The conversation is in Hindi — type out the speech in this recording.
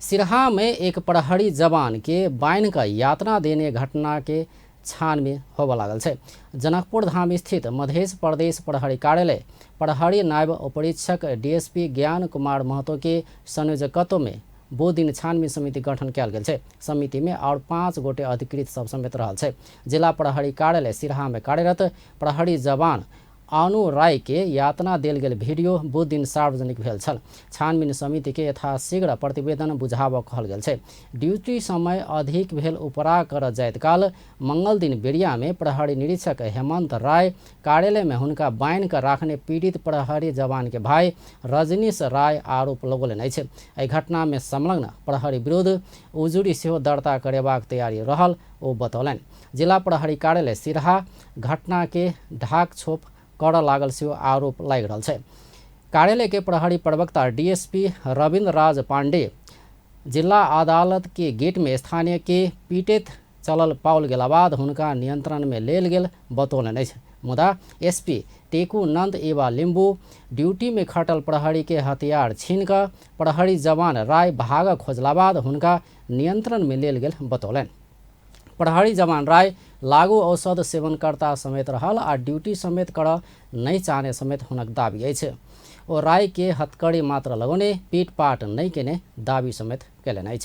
सिरहा में एक प्रहरी जवान के बाइन का यातना देने घटना के छानबीन होबऽ लागल छै। जनकपुर धाम स्थित मध्य प्रदेश प्रहरी कार्यालय प्रहरी नायब उपरीक्षक डीएसपी ज्ञान कुमार महतो के संयोजकत्व में दो दिन छानबीन समिति गठन किया गेल छै। समिति में और 5 गोटे अधिकृत सब समेत रहल छै। जिला प्रहरी कार्यालय सिरहा में कार्यरत प्रहरी जवान अनु राय के यातना देल गेल वीडियो बुध दिन सार्वजनिक भेल छल। छानबीन समिति के यथाशीघ्र प्रतिवेदन बुझाबऽ कहल गेल छै। ड्यूटी समय अधिक भेल उपरा कर जाइत काल मंगल दिन बेरिया में प्रहरी निरीक्षक हेमंत राय कार्यालय में हुनका बाइन कर राखने पीड़ित प्रहरी जवान के भाई रजनीश राय आरोप लगौलनि अछि। एहि घटना में संलग्न प्रहरी विरुद्ध उजुरी सेहो दर्ता करेबाक तैयारी रहल ओ बतौलनि। जिला प्रहरी कार्यालय सिरहा घटना के ढाक छोप करऽ लागल सेहो आरोप लागि रहल छै। कार्यालय के प्रहरी प्रवक्ता डीएसपी रविंद्र राज पांडे जिला अदालत के गेट में स्थानीय के पीटैत चलल पाओल गेला बाद हुनका नियंत्रण में लेल गेल बतौलनि अछि। मुदा एसपी टेकू नंद एवा लिंबू ड्यूटी में खटल प्रहरी के हथियार छीन कऽ प्रहरी जवान राय भागऽ खोजला बाद हुनका नियंत्रण में लेल गेल बतौलनि। प्रहरी जवान राय लागू औषध सेवनकर्ता समेत रहल आ ड्यूटी समेत करऽ नहीं चाहने समेत हुनक दाबी अछि। ओ राय के हथकड़ी मात्र लगौने पीटपाट नहीं केने दाबी समेत केलनि अछि।